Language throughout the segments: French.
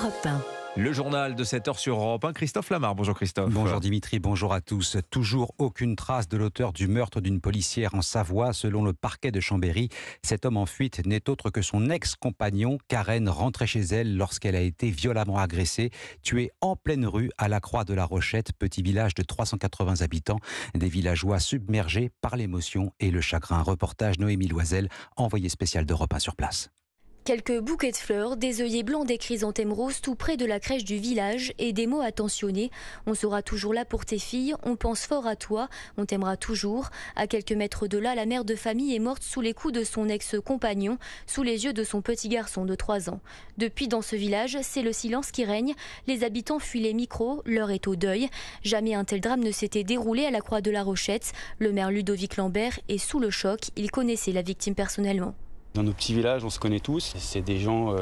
Europe 1. Le journal de 7h sur Europe 1, Christophe Lamar. Bonjour Christophe. Bonjour Dimitri, bonjour à tous. Toujours aucune trace de l'auteur du meurtre d'une policière en Savoie. Selon le parquet de Chambéry, cet homme en fuite n'est autre que son ex-compagnon. Karen rentrait chez elle lorsqu'elle a été violemment agressée, tuée en pleine rue à la Croix de la Rochette, petit village de 380 habitants. Des villageois submergés par l'émotion et le chagrin. Reportage Noémie Loisel, envoyée spéciale d'Europe 1 sur place. Quelques bouquets de fleurs, des œillets blancs, des chrysanthèmes roses tout près de la crèche du village et des mots attentionnés. On sera toujours là pour tes filles, on pense fort à toi, on t'aimera toujours. À quelques mètres de là, la mère de famille est morte sous les coups de son ex-compagnon, sous les yeux de son petit garçon de 3 ans. Depuis, dans ce village, c'est le silence qui règne. Les habitants fuient les micros, l'heure est au deuil. Jamais un tel drame ne s'était déroulé à la Croix de la Rochette. Le maire Ludovic Lambert est sous le choc, il connaissait la victime personnellement. Dans nos petits villages, on se connaît tous. C'est des gens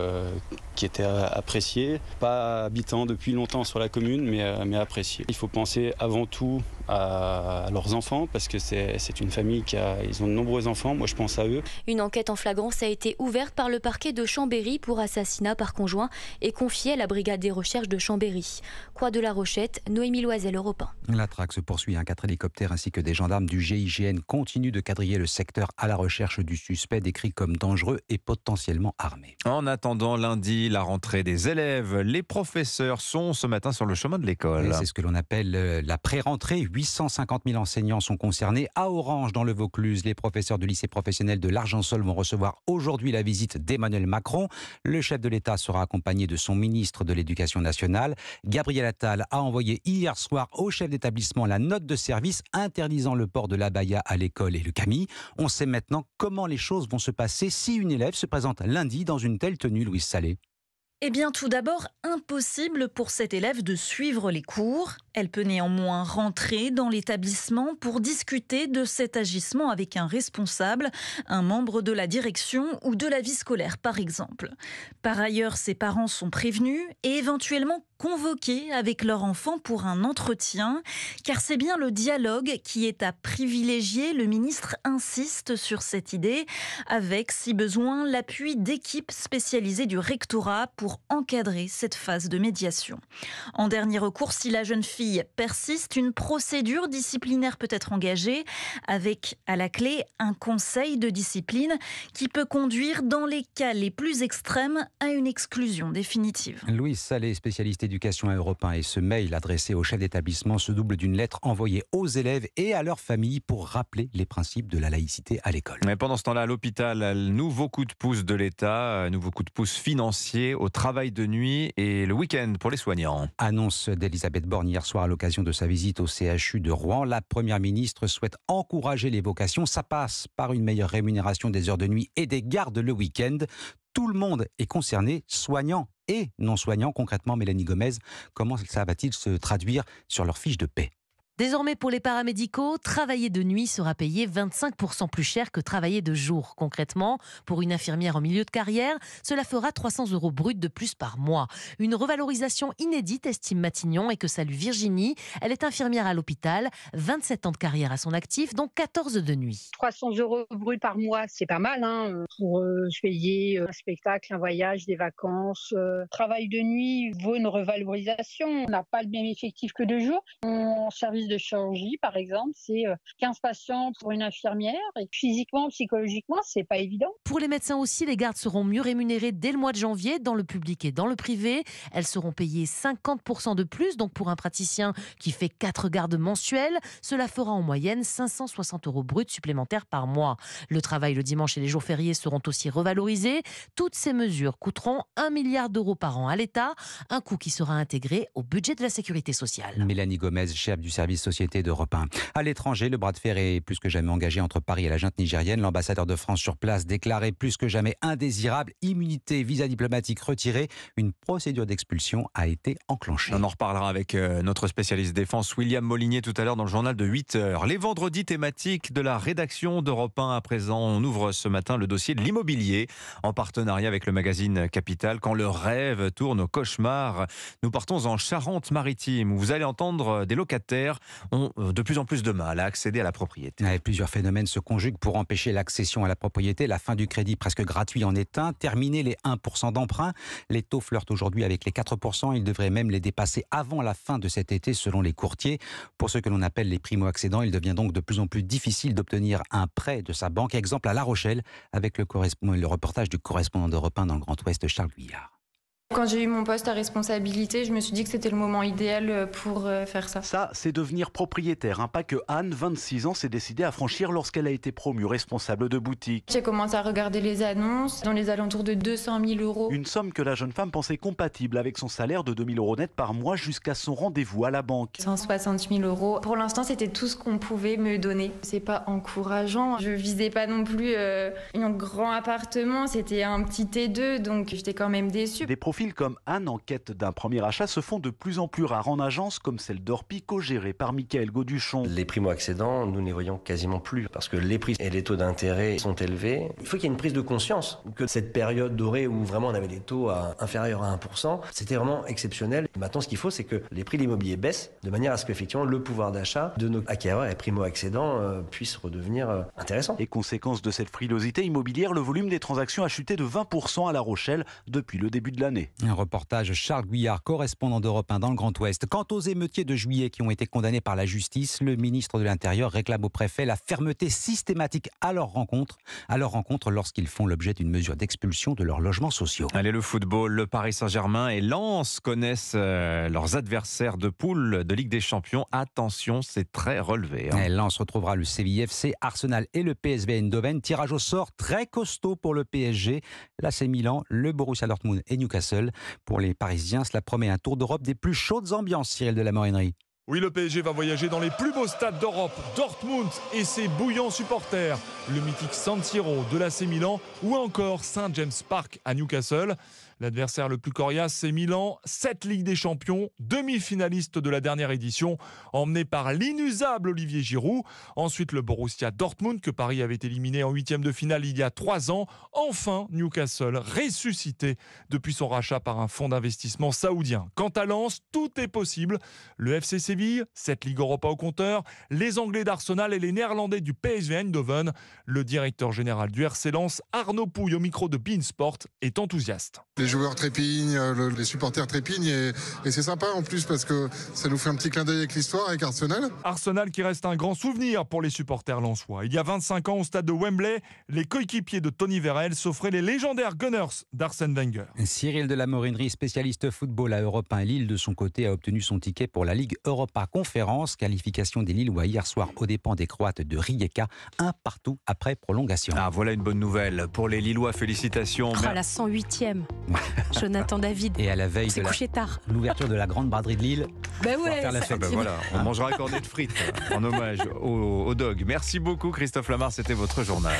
qui étaient appréciés, pas habitants depuis longtemps sur la commune, mais appréciés. Il faut penser avant tout à leurs enfants, parce que c'est une famille ils ont de nombreux enfants. Moi, je pense à eux. Une enquête en flagrance a été ouverte par le parquet de Chambéry pour assassinat par conjoint et confiée à la brigade des recherches de Chambéry. Croix de la Rochette, Noémie Loisel, Europe 1. La traque se poursuit. 4 hélicoptères ainsi que des gendarmes du GIGN continuent de quadriller le secteur à la recherche du suspect décrit comme dangereux et potentiellement armé. En attendant lundi, la rentrée des élèves, les professeurs sont ce matin sur le chemin de l'école. C'est ce que l'on appelle la pré-rentrée. 850 000 enseignants sont concernés. À Orange, dans le Vaucluse, les professeurs du lycée professionnel de l'Argençol vont recevoir aujourd'hui la visite d'Emmanuel Macron. Le chef de l'État sera accompagné de son ministre de l'Éducation nationale. Gabriel Attal a envoyé hier soir au chef d'établissement la note de service interdisant le port de l'abaya à l'école et le camis. On sait maintenant comment les choses vont se passer si une élève se présente lundi dans une telle tenue, Louise Salé. Eh bien, tout d'abord, impossible pour cette élève de suivre les cours. Elle peut néanmoins rentrer dans l'établissement pour discuter de cet agissement avec un responsable, un membre de la direction ou de la vie scolaire, par exemple. Par ailleurs, ses parents sont prévenus et éventuellement convoqués avec leur enfant pour un entretien, car c'est bien le dialogue qui est à privilégier. Le ministre insiste sur cette idée, avec, si besoin, l'appui d'équipes spécialisées du rectorat pour encadrer cette phase de médiation. En dernier recours, si la jeune fille persiste, une procédure disciplinaire peut être engagée, avec à la clé un conseil de discipline qui peut conduire, dans les cas les plus extrêmes, à une exclusion définitive. Louise Salé, spécialiste éducation à Europe 1, et ce mail adressé au chef d'établissement se double d'une lettre envoyée aux élèves et à leurs familles pour rappeler les principes de la laïcité à l'école. Mais pendant ce temps-là, à l'hôpital, nouveau coup de pouce de l'État, nouveau coup de pouce financier au travail de nuit et le week-end pour les soignants. Annonce d'Elisabeth Borne hier soir à l'occasion de sa visite au CHU de Rouen. La Première ministre souhaite encourager les vocations. Ça passe par une meilleure rémunération des heures de nuit et des gardes le week-end. Tout le monde est concerné, soignants et non-soignants. Concrètement, Mélanie Gomez, comment ça va-t-il se traduire sur leur fiche de paie ? Désormais, pour les paramédicaux, travailler de nuit sera payé 25% plus cher que travailler de jour. Concrètement, pour une infirmière en milieu de carrière, cela fera 300 € bruts de plus par mois. Une revalorisation inédite, estime Matignon, et que salue Virginie. Elle est infirmière à l'hôpital, 27 ans de carrière à son actif, dont 14 de nuit. 300 € bruts par mois, c'est pas mal pour se payer un spectacle, un voyage, des vacances. Travail de nuit vaut une revalorisation. On n'a pas le même effectif que de jour. En service de chirurgie, par exemple, c'est 15 patients pour une infirmière. Et physiquement, psychologiquement, c'est pas évident. Pour les médecins aussi, les gardes seront mieux rémunérées dès le mois de janvier, dans le public et dans le privé. Elles seront payées 50% de plus, donc pour un praticien qui fait 4 gardes mensuelles, cela fera en moyenne 560 € bruts supplémentaires par mois. Le travail le dimanche et les jours fériés seront aussi revalorisés. Toutes ces mesures coûteront 1 milliard d'euros par an à l'État, un coût qui sera intégré au budget de la sécurité sociale. Mélanie Gomez, chef du service société d'Europe 1. À l'étranger, le bras de fer est plus que jamais engagé entre Paris et la junte nigérienne. L'ambassadeur de France sur place déclaré plus que jamais indésirable. Immunité, visa diplomatique retiré. Une procédure d'expulsion a été enclenchée. On en reparlera avec notre spécialiste défense William Molinier tout à l'heure dans le journal de 8h. Les vendredis thématiques de la rédaction d'Europe 1 à présent. On ouvre ce matin le dossier de l'immobilier en partenariat avec le magazine Capital. Quand le rêve tourne au cauchemar, nous partons en Charente-Maritime où vous allez entendre des locataires ont de plus en plus de mal à accéder à la propriété. Ouais, plusieurs phénomènes se conjuguent pour empêcher l'accession à la propriété. La fin du crédit presque gratuit en est un. Terminer les 1% d'emprunt. Les taux flirtent aujourd'hui avec les 4%. Ils devraient même les dépasser avant la fin de cet été selon les courtiers. Pour ceux que l'on appelle les primo-accédants, il devient donc de plus en plus difficile d'obtenir un prêt de sa banque. Exemple à La Rochelle avec le reportage du correspondant d'Europe 1 dans le Grand Ouest, Charles Guyard. Quand j'ai eu mon poste à responsabilité, je me suis dit que c'était le moment idéal pour faire ça. Ça, c'est devenir propriétaire. Un pas que Anne, 26 ans, s'est décidée à franchir lorsqu'elle a été promue responsable de boutique. J'ai commencé à regarder les annonces dans les alentours de 200 000 euros. Une somme que la jeune femme pensait compatible avec son salaire de 2 000 euros net par mois jusqu'à son rendez-vous à la banque. 160 000 euros. Pour l'instant, c'était tout ce qu'on pouvait me donner. C'est pas encourageant. Je visais pas non plus un grand appartement. C'était un petit T2, donc j'étais quand même déçue. Des profils comme Anne en quête d'un premier achat se font de plus en plus rares en agence comme celle d'Orpico gérée par Mickaël Gauduchon. Les primo-accédants, nous ne les voyons quasiment plus parce que les prix et les taux d'intérêt sont élevés. Il faut qu'il y ait une prise de conscience que cette période dorée où vraiment on avait des taux inférieurs à 1%, c'était vraiment exceptionnel. Maintenant, ce qu'il faut, c'est que les prix de l'immobilier baissent de manière à ce qu'effectivement le pouvoir d'achat de nos acquéreurs et primo-accédants puisse redevenir intéressant. Et conséquence de cette frilosité immobilière, le volume des transactions a chuté de 20% à La Rochelle depuis le début de l'année. Un reportage Charles Guyard, correspondant d'Europe 1 dans le Grand Ouest. Quant aux émeutiers de juillet qui ont été condamnés par la justice, le ministre de l'Intérieur réclame au préfet la fermeté systématique à leur rencontre lorsqu'ils font l'objet d'une mesure d'expulsion de leurs logements sociaux. Allez, le football, le Paris Saint-Germain et Lens connaissent leurs adversaires de poule de Ligue des Champions. Attention, c'est très relevé. Lens retrouvera le Séville FC, Arsenal et le PSV Eindhoven. Tirage au sort très costaud pour le PSG, l'AC Milan, le Borussia Dortmund et Newcastle. Pour les Parisiens, cela promet un tour d'Europe des plus chaudes ambiances, Cyril de la Morinerie. Oui, le PSG va voyager dans les plus beaux stades d'Europe, Dortmund et ses bouillants supporters, le mythique San Siro de l'AC Milan ou encore St James Park à Newcastle. L'adversaire le plus coriace, c'est Milan, 7 Ligues des Champions, demi-finaliste de la dernière édition, emmené par l'inusable Olivier Giroud. Ensuite, le Borussia Dortmund, que Paris avait éliminé en 8e de finale il y a 3 ans. Enfin, Newcastle, ressuscité depuis son rachat par un fonds d'investissement saoudien. Quant à Lens, tout est possible. Le FC Séville, 7 Ligue Europa au compteur, les Anglais d'Arsenal et les Néerlandais du PSV Eindhoven. Le directeur général du RC Lens, Arnaud Pouille, au micro de beIN Sport, est enthousiaste. Les joueurs trépignent, les supporters trépignent et c'est sympa en plus parce que ça nous fait un petit clin d'œil avec l'histoire, avec Arsenal. Arsenal qui reste un grand souvenir pour les supporters lensois. Il y a 25 ans au stade de Wembley, les coéquipiers de Tony Vérel s'offraient les légendaires Gunners d'Arsène Wenger. Cyril de la Morinerie, spécialiste football à Europe 1 Lille, de son côté a obtenu son ticket pour la Ligue Europa Conférence. Qualification des Lillois hier soir aux dépens des Croates de Rijeka, 1-1 après prolongation. Ah, voilà une bonne nouvelle pour les Lillois, félicitations. Oh, la 108e. Jonathan David. Et à la veille de couché tard. L'ouverture de la grande braderie de Lille. Ben ouais, faire la fête. Voilà, on mangera un cornet de frites en hommage au dog. Merci beaucoup Christophe Lamar, c'était votre journal.